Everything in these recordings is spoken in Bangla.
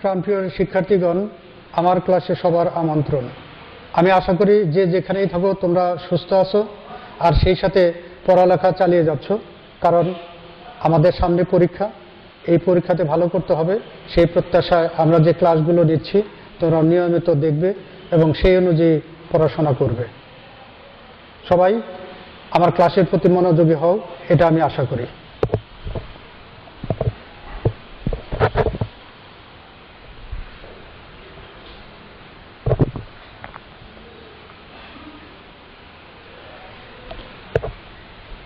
প্রাণপ্রিয় শিক্ষার্থীগণ, আমার ক্লাসে সবার আমন্ত্রণ। আমি আশা করি যে যেখানেই থাকো তোমরা সুস্থ আছো আর সেই সাথে পড়ালেখা চালিয়ে যাচ্ছ, কারণ আমাদের সামনে পরীক্ষা। এই পরীক্ষাতে ভালো করতে হবে, সেই প্রত্যাশায় আমরা যে ক্লাসগুলো নিচ্ছি তোমরা নিয়মিত দেখবে এবং সেই অনুযায়ী পড়াশোনা করবে। সবাই আমার ক্লাসের প্রতি মনোযোগী হও, এটা আমি আশা করি।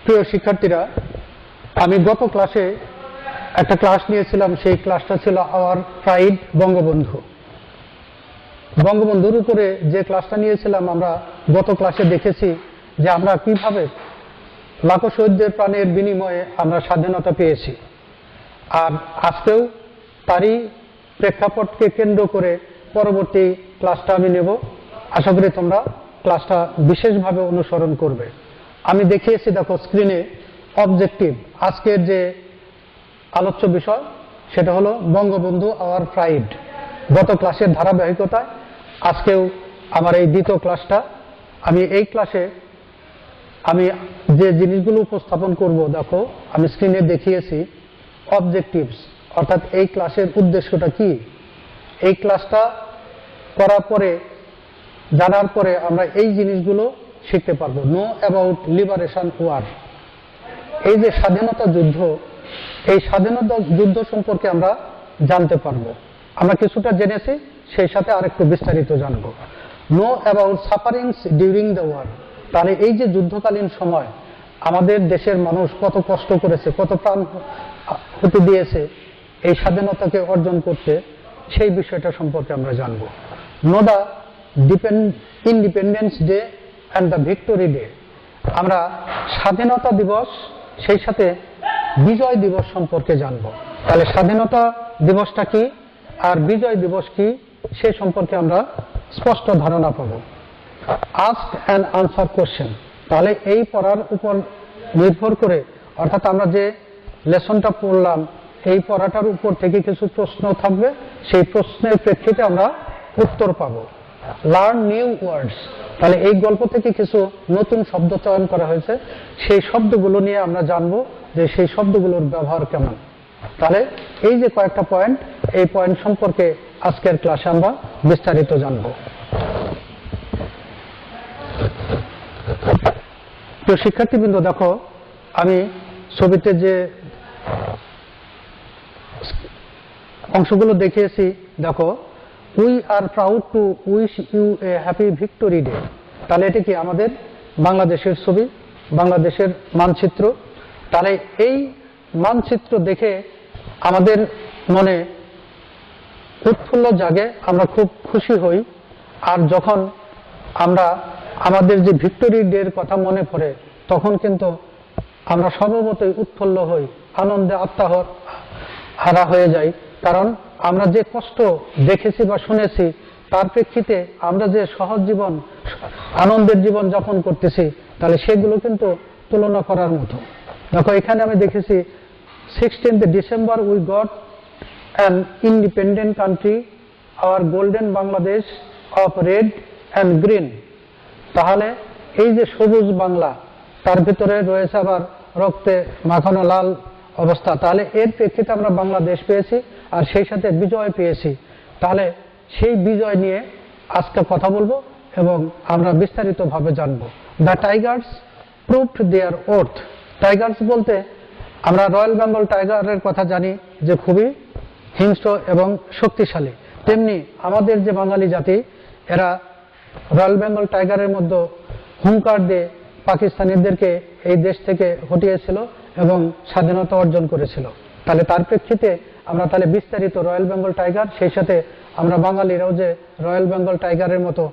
প্রিয় শিক্ষার্থীরা, আমি গত ক্লাসে একটা ক্লাস নিয়েছিলাম। সেই ক্লাসটা ছিল আওয়ার প্রাইড বঙ্গবন্ধু। বঙ্গবন্ধুর উপরে যে ক্লাসটা নিয়েছিলাম, আমরা গত ক্লাসে দেখেছি যে আমরা কিভাবে লাখো শহীদদের প্রাণের বিনিময়ে আমরা স্বাধীনতা পেয়েছি। আর আজকেও তারই প্রেক্ষাপটকে কেন্দ্র করে পরবর্তী ক্লাসটা আমি নেব। আশা করি তোমরা ক্লাসটা বিশেষভাবে অনুসরণ করবে। আমি দেখিয়েছি, দেখো স্ক্রিনে, অবজেক্টিভ। আজকের যে আলোচ্য বিষয় সেটা হলো বঙ্গবন্ধু আওয়ার প্রাইড। গত ক্লাসের ধারাবাহিকতায় আজকেও আমার এই দ্বিতীয় ক্লাসটা। আমি এই ক্লাসে আমি যে জিনিসগুলো উপস্থাপন করব, দেখো আমি স্ক্রিনে দেখিয়েছি অবজেক্টিভস, অর্থাৎ এই ক্লাসের উদ্দেশ্যটা কি। এই ক্লাসটা করার পরে, জানার পরে আমরা এই জিনিসগুলো শিখতে পারবো। নো অ্যাবাউট লিবারেশন ওয়ার, এই যে স্বাধীনতা যুদ্ধ, এই স্বাধীনতা যুদ্ধ সম্পর্কে আমরা জানতে পারবো। আমরা কিছুটা জেনেছি, সেই সাথে আরেকটু বিস্তারিত জানবো। Know about sufferings during the war, তাহলে এই যে যুদ্ধকালীন সময় আমাদের দেশের মানুষ কত কষ্ট করেছে, কত প্রাণ হতে দিয়েছে এই স্বাধীনতাকে অর্জন করতে, সেই বিষয়টা সম্পর্কে আমরা জানবো। Know the independence day and the victory day, আমরা স্বাধীনতা দিবস সেই সাথে বিজয় দিবস সম্পর্কে জানবো। তাহলে স্বাধীনতা দিবসটা কি আর বিজয় দিবস কি, সে সম্পর্কে আমরা স্পষ্ট ধারণা পাবো। আস্ক অ্যান্ড আনসার কোশ্চেন, তাহলে এই পড়ার উপর নির্ভর করে, অর্থাৎ আমরা যে লেসনটা পড়লাম এই পড়াটার উপর থেকে কিছু প্রশ্ন থাকবে, সেই প্রশ্নের প্রেক্ষিতে আমরা উত্তর পাবো। লার্ন নিউ ওয়ার্ডস, তাহলে এই গল্প থেকে কিছু নতুন শব্দ চয়ন করা হয়েছে, সেই শব্দগুলো নিয়ে আমরা জানবো যে সেই শব্দগুলোর ব্যবহার কেমন। তাহলে এই যে কয়েকটা পয়েন্ট, এই পয়েন্ট সম্পর্কে আজকের ক্লাসে আমরা বিস্তারিত জানবো। তো শিক্ষার্থীবৃন্দ, দেখো আমি ছবিতে যে অংশগুলো দেখিয়েছি, দেখো we are proud to wish you a happy victory day. তাহলে এটা কি আমাদের বাংলাদেশের ছবি, বাংলাদেশের মানচিত্র। তাহলে এই মানচিত্র দেখে আমাদের মনে উৎফুল্ল জাগে, আমরা খুব খুশি হই। আর যখন আমরা আমাদের যে ভিক্টোরি ডের কথা মনে পড়ে, তখন কিন্তু আমরা স্বভাবতই উৎফুল্ল হই, আনন্দে আত্মহারা হয়ে যাই। কারণ আমরা যে কষ্ট দেখেছি বা শুনেছি, তার প্রেক্ষিতে আমরা যে সহজ জীবন, আনন্দের জীবন যাপন করতেছি, তাহলে সেগুলো কিন্তু তুলনা করার মতো। দেখো এখানে আমি দেখেছি 16th December we got an independent country, our golden Bangladesh of red and green. তাহলে এই যে সবুজ বাংলা, তার ভিতরে রয়েছে আবার রক্তে মাখানো লাল অবস্থা। তাহলে এর প্রেক্ষিতে আমরা বাংলাদেশ পেয়েছি আর সেই সাথে বিজয় পেয়েছি। তাহলে সেই বিজয় নিয়ে আজকে কথা বলবো এবং আমরা বিস্তারিতভাবে জানবো। The Tigers proved their oath. Tigers বলতে আমরা রয়্যাল বেঙ্গল টাইগারের কথা জানি যে খুবই হিংস্র এবং শক্তিশালী, তেমনি আমাদের যে বাঙালি জাতি, এরা রয়্যাল বেঙ্গল টাইগারের মধ্যে হুঙ্কার দিয়ে পাকিস্তানিদেরকে এই দেশ থেকে হটিয়েছিল এবং স্বাধীনতা অর্জন করেছিল। তাহলে তার প্রেক্ষিতে আমরা তাহলে বিস্তারিত রয়্যাল বেঙ্গল টাইগার, সেই সাথে আমরা বাঙালিরাও যে রয়্যাল বেঙ্গল টাইগারের মতো,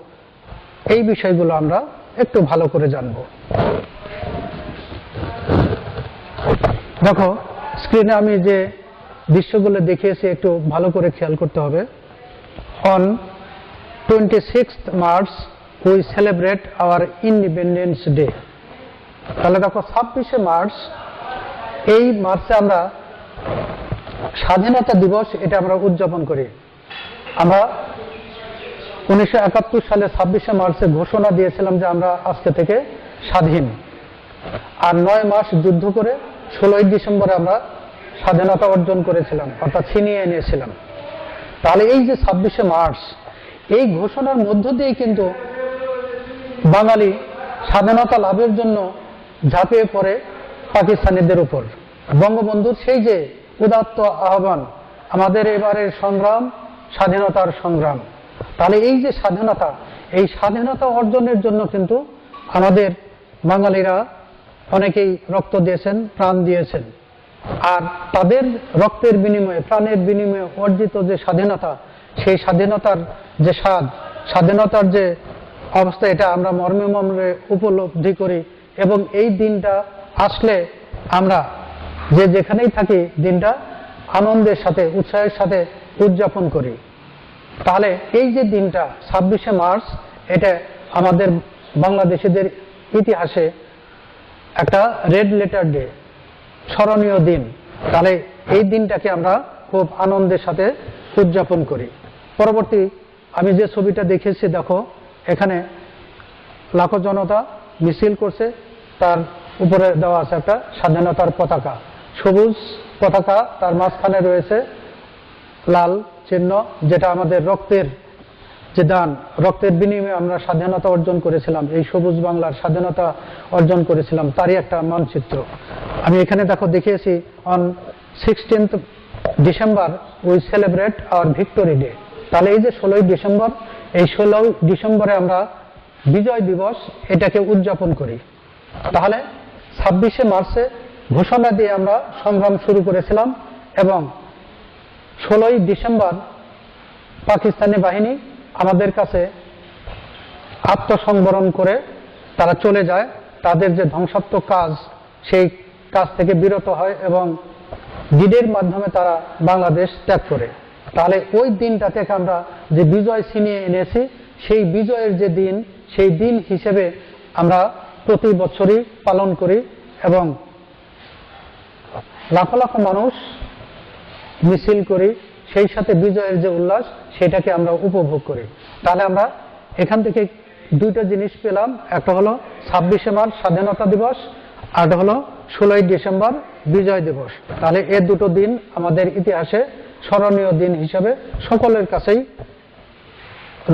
এই বিষয়গুলো আমরা একটু ভালো করে জানব। দেখো স্ক্রিনে আমি যে দৃশ্যগুলো দেখিয়েছি একটু ভালো করে খেয়াল করতে হবে। On 26th March we celebrate our independence day. তাহলে দেখো 26শে মার্চ, এই মার্চে আমরা স্বাধীনতা দিবস, এটা আমরা উদযাপন করি। আমরা 1971 সালে 26শে মার্চে ঘোষণা দিয়েছিলাম যে আমরা আজকে থেকে স্বাধীন, আর 9 মাস যুদ্ধ করে 16ই ডিসেম্বরে আমরা স্বাধীনতা অর্জন করেছিলাম, অর্থাৎ ছিনিয়ে এনেছিলাম। তাহলে এই যে 26শে মার্চ, এই ঘোষণার মধ্য দিয়ে কিন্তু বাঙালি স্বাধীনতা লাভের জন্য ঝাঁপিয়ে পড়ে পাকিস্তানিদের উপর। বঙ্গবন্ধুর সেই যে উদাত্ত আহ্বান, আমাদের এবারের সংগ্রাম স্বাধীনতার সংগ্রাম। তাহলে এই যে স্বাধীনতা, এই স্বাধীনতা অর্জনের জন্য কিন্তু আমাদের বাঙালিরা অনেকেই রক্ত দিয়েছেন, প্রাণ দিয়েছেন। আর তাদের রক্তের বিনিময়ে, প্রাণের বিনিময়ে অর্জিত যে স্বাধীনতা, সেই স্বাধীনতার যে স্বাদ, স্বাধীনতার যে অবস্থা, এটা আমরা মর্মে মর্মে উপলব্ধি করি। এবং এই দিনটা আসলে আমরা যে যেখানেই থাকি দিনটা আনন্দের সাথে, উৎসাহের সাথে উদযাপন করি। তাহলে এই যে দিনটা 26শে মার্চ, এটা আমাদের বাংলাদেশিদের ইতিহাসে একটা রেড লেটার ডে, স্মরণীয় দিন। তাহলে এই দিনটাকে আমরা খুব আনন্দের সাথে উদযাপন করি। পরবর্তী আমি যে ছবিটা দেখেছি, দেখো এখানে লাখো জনতা মিছিল করছে, তার উপরে দেওয়া আছে একটা স্বাধীনতার পতাকা, সবুজ পতাকা, তার মাঝখানে রয়েছে লাল চিহ্ন, যেটা আমাদের রক্তের যে দান, রক্তের বিনিময়ে আমরা স্বাধীনতা অর্জন করেছিলাম, এই সবুজ বাংলার স্বাধীনতা অর্জন করেছিলাম, তারই একটা মানচিত্র। আমি এখানে দেখো দেখিয়েছি, on 16th December we celebrate our victory day. তাহলে এই যে 16ই ডিসেম্বর, এই 16ই ডিসেম্বরে আমরা বিজয় দিবস এটাকে উদযাপন করি। তাহলে 26শে মার্চে ঘোষণা দিয়ে আমরা সংগ্রাম শুরু করেছিলাম, এবং 16ই ডিসেম্বর পাকিস্তানি বাহিনী আমাদের কাছে আত্মসংবরণ করে তারা চলে যায়, তাদের যে ধ্বংসাত্মক কাজ, সেই কাজ থেকে বিরত হয় এবং ডিডের মাধ্যমে তারা বাংলাদেশ ত্যাগ করে। তাহলে ওই দিনটা থেকে আমরা যে বিজয় ছিনিয়ে এনেছি, সেই বিজয়ের যে দিন, সেই দিন হিসেবে আমরা প্রতি বছরই পালন করি, এবং লাখো লাখো মানুষ মিছিল করি, সেই সাথে বিজয়ের যে উল্লাস, সেটাকে আমরা উপভোগ করি। তাহলে আমরা এখান থেকে দুইটা জিনিস পেলাম, একটা হলো 26শে মার্চ স্বাধীনতা দিবস, আর হলো 16ই ডিসেম্বর বিজয় দিবস। তাহলে এ দুটো দিন আমাদের ইতিহাসে স্মরণীয় দিন হিসেবে সকলের কাছেই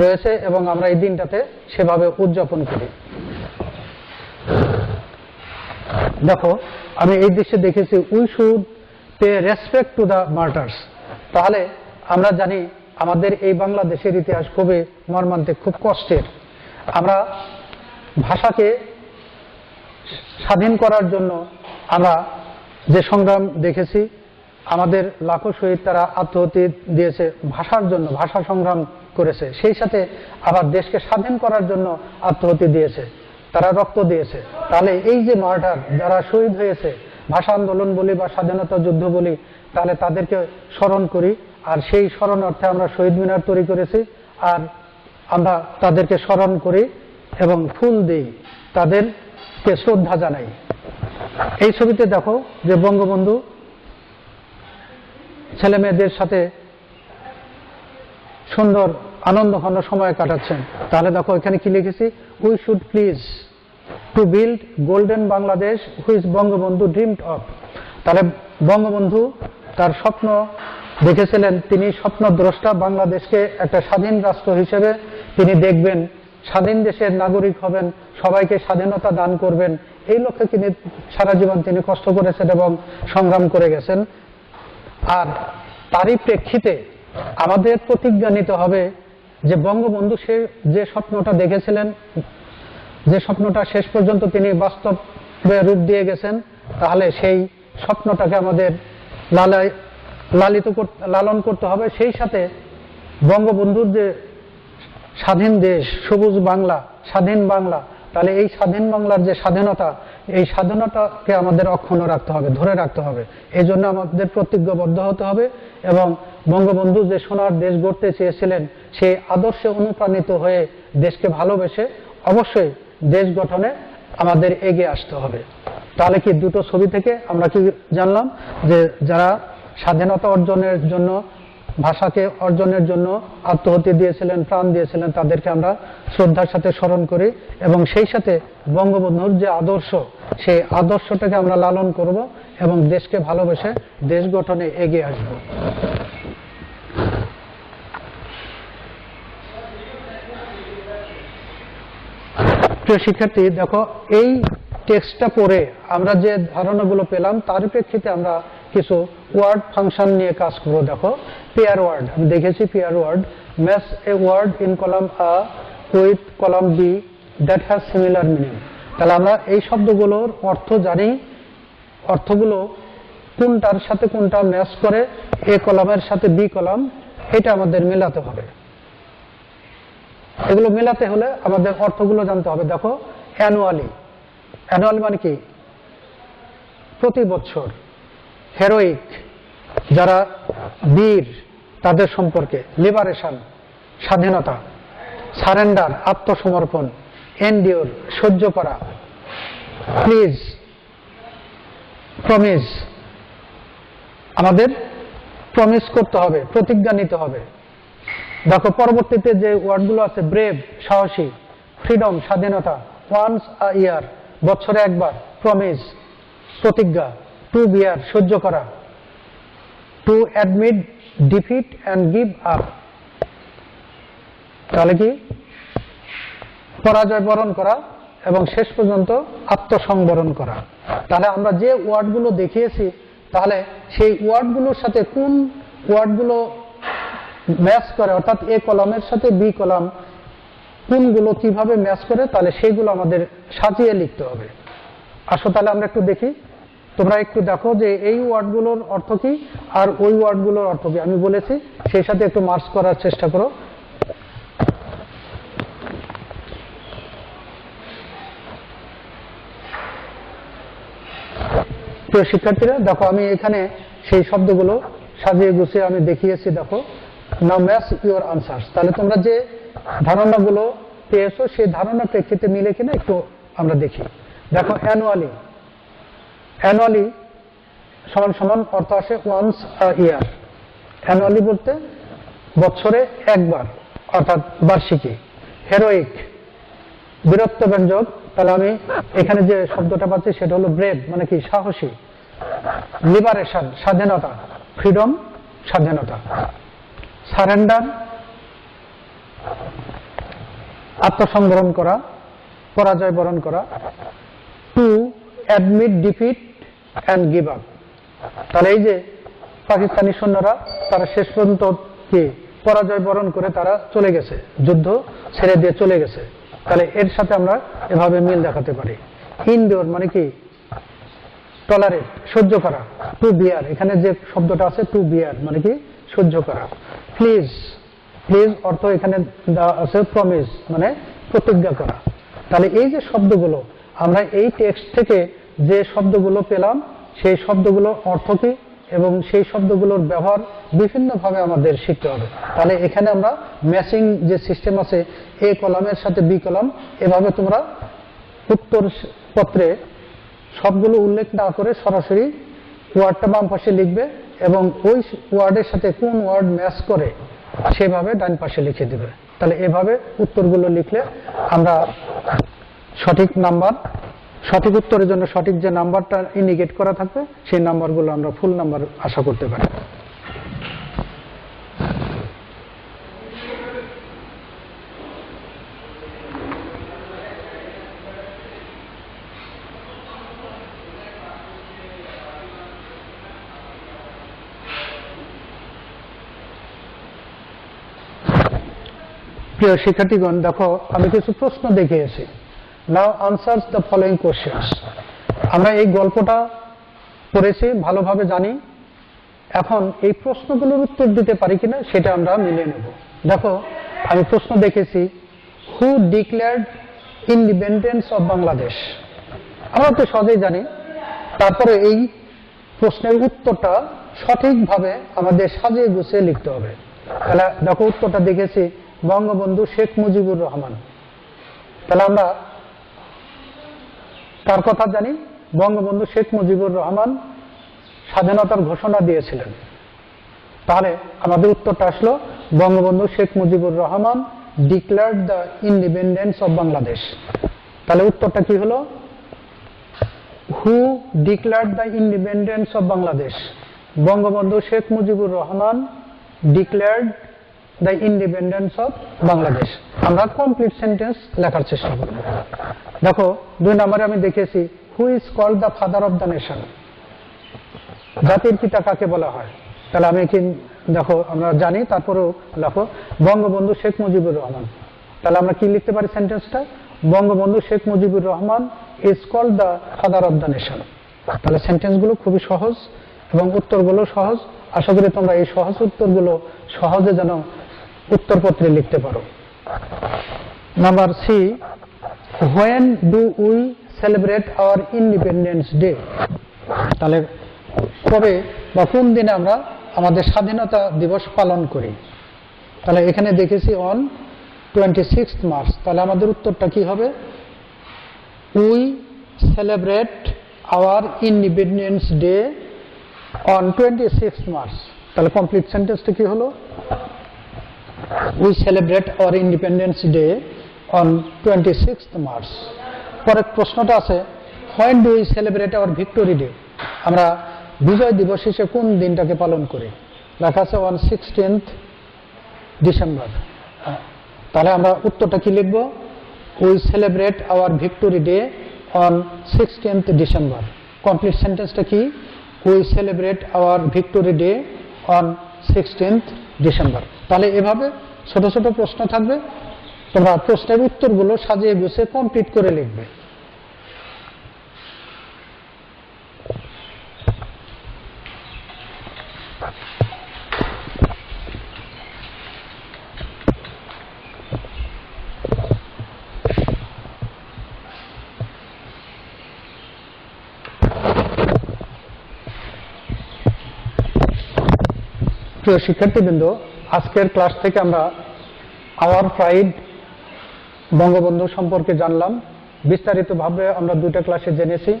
রয়েছে, এবং আমরা এই দিনটাতে সেভাবে উদযাপন করি। দেখো আমি এই দৃশ্যে দেখেছি, we should pay respect to the martyrs. তাহলে আমরা জানি আমাদের এই বাংলাদেশের ইতিহাস খুবই মর্মান্তিক, খুব কষ্টের। আমরা ভাষাকে স্বাধীন করার জন্য আমরা যে সংগ্রাম দেখেছি, আমাদের লাখো শহীদ তারা আত্মহতি দিয়েছে ভাষার জন্য, ভাষা সংগ্রাম করেছে, সেই সাথে আবার দেশকে স্বাধীন করার জন্য আত্মহতি দিয়েছে, তারা রক্ত দিয়েছে। তাহলে এই যে মার্টার, যারা শহীদ হয়েছে, ভাষা আন্দোলন বলি বা স্বাধীনতা যুদ্ধ বলি, তাহলে তাদেরকে স্মরণ করি। আর সেই স্মরণার্থে আমরা শহীদ মিনার তৈরি করেছি, আর আমরা তাদেরকে স্মরণ করি এবং ফুল দিই, তাদেরকে শ্রদ্ধা জানাই। এই ছবিতে দেখো যে বঙ্গবন্ধু ছেলে মেয়েদের সাথে সুন্দর আনন্দঘন সময় কাটাচ্ছেন। তাহলে দেখো এখানে কি লিখেছি, we should please to build golden Bangladesh which Bangabandhu dreamed of. তাহলে বঙ্গবন্ধু তার স্বপ্ন দেখেছিলেন, তিনি স্বপ্নদ্রষ্টা, বাংলাদেশকে একটা স্বাধীন রাষ্ট্র হিসেবে তিনি দেখবেন, স্বাধীন দেশের নাগরিক হবেন, সবাইকে স্বাধীনতা দান করবেন। এই লক্ষ্যে তিনি সারা জীবন তিনি কষ্ট করেছেন এবং সংগ্রাম করে গেছেন। আর তারই প্রেক্ষিতে আমাদের প্রতিজ্ঞা নিতে হবে যে বঙ্গবন্ধু সে যে স্বপ্নটা দেখেছিলেন, যে স্বপ্নটা শেষ পর্যন্ত তিনি বাস্তবে রূপ দিয়ে গেছেন, তাহলে সেই স্বপ্নটাকে আমাদের লালন করতে হবে। সেই সাথে বঙ্গবন্ধুর যে স্বাধীন দেশ, সবুজ বাংলা, স্বাধীন বাংলা, তাহলে এই স্বাধীন বাংলার যে স্বাধীনতা, এই স্বাধীনতাকে আমাদের অক্ষুণ্ণ রাখতে হবে, ধরে রাখতে হবে। এই জন্য আমাদের প্রতিজ্ঞাবদ্ধ হতে হবে, এবং বঙ্গবন্ধু যে সোনার দেশ গড়তে চেয়েছিলেন, সেই আদর্শে অনুপ্রাণিত হয়ে দেশকে ভালোবেসে অবশ্যই দেশ গঠনে আমাদের এগিয়ে আসতে হবে। তাহলে কি দুটো ছবি থেকে আমরা কি জানলাম, যে যারা স্বাধীনতা অর্জনের জন্য ভাষাকে অর্জনের জন্য আত্মহতি দিয়েছিলেন, প্রাণ দিয়েছিলেন, তাদেরকে আমরা শ্রদ্ধার সাথে স্মরণ করি এবং সেই সাথে বঙ্গবন্ধুর যে আদর্শ, সেই আদর্শটাকে আমরা লালন করব এবং দেশকে ভালোবেসে দেশ গঠনে এগিয়ে আসব। প্রিয় শিক্ষার্থী, দেখো এই টেক্সটটা পড়ে আমরা যে ধারণাগুলো পেলাম তার প্রেক্ষিতে আমরা কিছু ওয়ার্ড ফাংশন নিয়ে কাজ করবো। দেখো পেয়ার ওয়ার্ড আমি দেখেছি, pair word match a word in column A with column B that has similar meaning. তাহলে আমরা এই শব্দগুলোর অর্থ জানি, অর্থগুলো কোনটার সাথে কোনটা ম্যাচ করে, এ কলামের সাথে বি কলাম, এটা আমাদের মেলাতে হবে। এগুলো মেলাতে হলে আমাদের অর্থগুলো জানতে হবে। দেখো অ্যানুয়ালি, অ্যানুয়ালি মানে কি প্রতি বছর। হেরোইক যারা বীর তাদের সম্পর্কে। লিবারেশন স্বাধীনতা। সারেন্ডার আত্মসমর্পণ। এন্ডিওর সহ্য করা। প্লিজ প্রমিস আমাদের প্রমিস করতে হবে, প্রতিজ্ঞা নিতে হবে। দেখো পরবর্তীতে যে ওয়ার্ডগুলো আছে ব্রেভ সাহসী, ফ্রিডম স্বাধীনতা, ওয়ান্স আ ইয়ার বছরে একবার, প্রমিস প্রতিজ্ঞা, টু বিয়ার সহ্য করা, to admit defeat and give up তাহলে কি পরাজয় বরণ করা এবং শেষ পর্যন্ত আত্মসংবরণ করা। তাহলে আমরা যে ওয়ার্ডগুলো দেখিয়েছি তাহলে সেই ওয়ার্ডগুলোর সাথে কোন ওয়ার্ডগুলো ম্যাচ করে, অর্থাৎ এ কলামের সাথে বি কলাম কোনগুলো কিভাবে ম্যাচ করে, তাহলে সেইগুলো আমাদের সাজিয়ে লিখতে হবে। আসো তাহলে আমরা একটু দেখি, তোমরা একটু দেখো যে এই ওয়ার্ডগুলোর অর্থ কি আর ওই ওয়ার্ডগুলোর অর্থ কি আমি বলেছি, সেই সাথে একটু মার্চ করার চেষ্টা করো। প্রিয় শিক্ষার্থীরা দেখো আমি এখানে সেই শব্দগুলো সাজিয়ে গুছিয়ে আমি দেখিয়েছি। দেখো নাও ম্যাচ ইউর আনসার্স। তাহলে তোমরা যে ধারণাগুলো পেয়েছো সেই ধারণার প্রেক্ষিতে মিলে কিনা একটু আমরা দেখি। দেখো অ্যানুয়ালি, অ্যানুয়ালি সমান সমান অর্থ আসে ওয়ান্স আ ইয়ার। অ্যানুয়ালি বলতে বছরে একবার অর্থাৎ বার্ষিকী। হেরোইক বীরত্ব ব্যঞ্জক, তাহলে আমি এখানে যে শব্দটা পাচ্ছি সেটা হলো ব্রেভ মানে কি সাহসী। লিবারেশন স্বাধীনতা, ফ্রিডম স্বাধীনতা। সারেন্ডার আত্মসংবরণ করা, পরাজয় বরণ করা। To admit defeat and give up. তাহলে এই যে পাকিস্তানি সৈন্যরা তারা শেষ পর্যন্ত কি পরাজয় বরণ করে তারা চলে গেছে, যুদ্ধ ছেড়ে দিয়ে চলে গেছে। তাহলে এর সাথে আমরা এভাবে মিল দেখাতে পারি। ইনডোর মানে কি টলারেট সহ্য করা। টু বিয়ার এখানে যে শব্দটা আছে টু বিয়ার মানে কি সহ্য করা। প্লিজ, প্লিজ অর্থ এখানে আছে প্রমিস মানে প্রতিজ্ঞা করা। তাহলে এই যে শব্দগুলো আমরা এই টেক্সট থেকে যে শব্দগুলো পেলাম সেই শব্দগুলোর অর্থ কি এবং সেই শব্দগুলোর ব্যবহার বিভিন্নভাবে আমাদের শিখতে হবে। তাহলে এখানে আমরা ম্যাচিং যে সিস্টেম আছে এ কলামের সাথে বি কলাম, এভাবে তোমরা উত্তর পত্রে সবগুলো উল্লেখ না করে সরাসরি ওয়ার্ডটা বাম পাশে লিখবে এবং ওই ওয়ার্ডের সাথে কোন ওয়ার্ড ম্যাচ করে সেভাবে ডান পাশে লিখে দেবে। তাহলে এভাবে উত্তরগুলো লিখলে আমরা সঠিক নাম্বার, সঠিক উত্তরের জন্য সঠিক যে নাম্বারটা ইন্ডিকেট করা থাকবে সেই নাম্বারগুলো আমরা ফুল নাম্বার আশা করতে পারি। প্রিয় শিক্ষার্থীগণ দেখো আমি কিছু প্রশ্ন দেখিয়েছি। নাও আনসার্স দ্য ফলোইং কোশ্চেন্স। আমরা এই গল্পটা পড়েছি, ভালোভাবে জানি, এখন এই প্রশ্নগুলোর উত্তর দিতে পারি কিনা সেটা আমরা মিলিয়ে নেব। দেখো আমি প্রশ্ন দেখেছি, হু ডিক্লেয়ার্ড ইন্ডিপেন্ডেন্স অফ বাংলাদেশ। আমরা তো সহজেই জানি, তারপরে এই প্রশ্নের উত্তরটা সঠিকভাবে আমাদের সাজিয়ে গুছিয়ে লিখতে হবে। তাহলে দেখো উত্তরটা দেখেছি বঙ্গবন্ধু শেখ মুজিবুর রহমান। তাহলে আমরা তার কথা জানি, বঙ্গবন্ধু শেখ মুজিবুর রহমান স্বাধীনতার ঘোষণা দিয়েছিলেন। তাহলে আমাদের উত্তরটা আসলো Bangabandhu Sheikh Mujibur Rahman declared the independence of Bangladesh. তাহলে উত্তরটা কি হলো? Who declared the independence of Bangladesh? Bangabandhu Sheikh Mujibur Rahman declared the independence of Bangladesh. আমরা কমপ্লিট সেন্টেন্স লেখার চেষ্টা করব। দেখো 2 নম্বরে আমি দেখেছি who is called the father of the nation? জাতির পিতা কাকে বলা হয়? তাহলে আমি কি দেখো আমরা জানি, তারপরেও লেখো বঙ্গবন্ধু শেখ মুজিবুর রহমান। তাহলে আমরা কি লিখতে পারি সেন্টেন্সটা? Bangabandhu Sheikh Mujibur Rahman is called the father of the nation. তাহলে সেন্টেন্সগুলো খুবই সহজ এবং উত্তরগুলো সহজ। আশা করি তোমরা এই সহজ উত্তরগুলো সহজে যেন উত্তরপত্রে লিখতে পারো। Number C, when do we celebrate our independence day? তাহলে কবে বা কোন দিনে আমরা আমাদের স্বাধীনতা দিবস পালন করি? তাহলে এখানে দেখেছি অন 26 মার্চ। তাহলে আমাদের উত্তরটা কি হবে? We celebrate our independence day on 26 March. তাহলে কমপ্লিট সেন্টেন্সটা কি হলো? We celebrate our independence day on 26 March. পরের প্রশ্নটা আছে when do we celebrate our victory day? আমরা বিজয় দিবস হিসেবে কোন দিনটাকে পালন করি? লেখা আছে অন 16th ডিসেম্বর। তাহলে আমরা উত্তরটা কি লিখব? We celebrate our victory day on 16th December. Complete সেন্টেন্সটা কি? We celebrate our victory day on 16th December. তাহলে এভাবে ছোট ছোট প্রশ্ন থাকবে, তোমরা প্রশ্নের উত্তরগুলো সাজিয়ে গুছিয়ে কমপ্লিট করে লিখবে। প্রিয় শিক্ষার্থীবৃন্দ, আজকের ক্লাস থেকে আমরা আওয়ার প্রাইড বঙ্গবন্ধু সম্পর্কে জানলাম। বিস্তারিতভাবে আমরা 2টা ক্লাসে জেনেছি।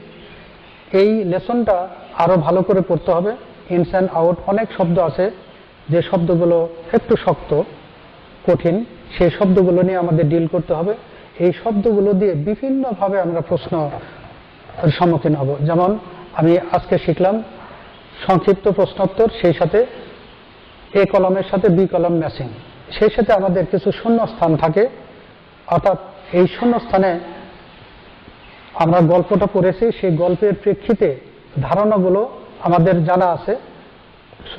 এই লেসনটা আরো ভালো করে পড়তে হবে। ইনস অ্যান্ড আউট অনেক শব্দ আছে, যে শব্দগুলো একটু শক্ত কঠিন, সেই শব্দগুলো নিয়ে আমাদের ডিল করতে হবে। এই শব্দগুলো দিয়ে বিভিন্নভাবে আমরা প্রশ্ন সম্মুখীন হব। যেমন আমি আজকে শিখলাম সংক্ষিপ্ত প্রশ্নোত্তর, সেই সাথে এ কলমের সাথে বি কলম ম্যাচিং, সেই সাথে আমাদের কিছু শূন্যস্থান থাকে। অর্থাৎ এই শূন্যস্থানে আমরা গল্পটা পড়েছি, সেই গল্পের প্রেক্ষিতে ধারণাগুলো আমাদের জানা আছে,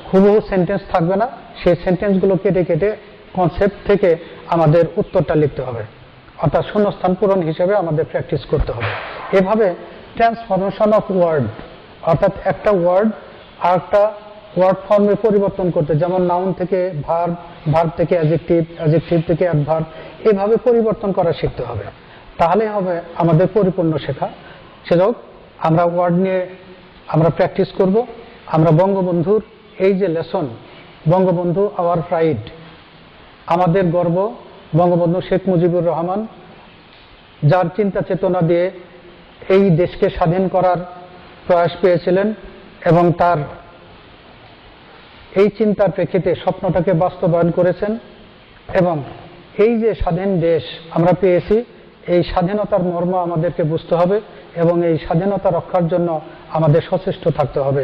হুবহু সেন্টেন্স থাকবে না। সেই সেন্টেন্সগুলো কেটে কেটে কনসেপ্ট থেকে আমাদের উত্তরটা লিখতে হবে। অর্থাৎ শূন্যস্থান পূরণ হিসেবে আমাদের প্র্যাকটিস করতে হবে। এভাবে ট্রান্সফরমেশন অফ ওয়ার্ড, অর্থাৎ একটা ওয়ার্ড আর একটা ওয়ার্ড ফর্মে পরিবর্তন করতে, যেমন নাউন থেকে ভার্ব, ভার্ব থেকে অ্যাডজেক্টিভ, অ্যাডজেক্টিভ থেকে অ্যাডভার্ব, এইভাবে পরিবর্তন করা শিখতে হবে। তাহলে হবে আমাদের পরিপূর্ণ শেখা। সেজন্য আমরা ওয়ার্ড নিয়ে আমরা প্র্যাকটিস করব। আমরা বঙ্গবন্ধুর এই যে লেসন, বঙ্গবন্ধু আওয়ার প্রাইড, আমাদের গর্ব, বঙ্গবন্ধু শেখ মুজিবুর রহমান, যার চিন্তা চেতনা দিয়ে এই দেশকে স্বাধীন করার প্রয়াস পেয়েছিলেন এবং তার এই চিন্তার প্রেক্ষিতে স্বপ্নটাকে বাস্তবায়ন করেছেন। এবং এই যে স্বাধীন দেশ আমরা পেয়েছি, এই স্বাধীনতার মর্ম আমাদেরকে বুঝতে হবে এবং এই স্বাধীনতা রক্ষার জন্য আমাদের সচেষ্ট থাকতে হবে।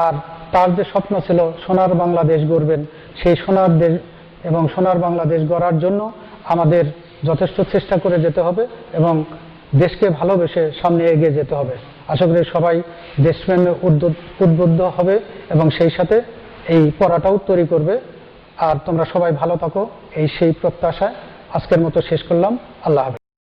আর তার যে স্বপ্ন ছিল সোনার বাংলাদেশ গড়বেন, সেই সোনার দেশ এবং সোনার বাংলাদেশ গড়ার জন্য আমাদের যথেষ্ট চেষ্টা করে যেতে হবে এবং দেশকে ভালোবেসে সামনে এগিয়ে যেতে হবে। আশা করি সবাই দেশপ্রেমে উদ্বুদ্ধ হবে এবং সেই সাথে এই পড়াটাও তৈরি করবে। আর তোমরা সবাই ভালো থাকো, এই সেই প্রত্যাশায় আজকের মতো শেষ করলাম। আল্লাহ হাফেজ।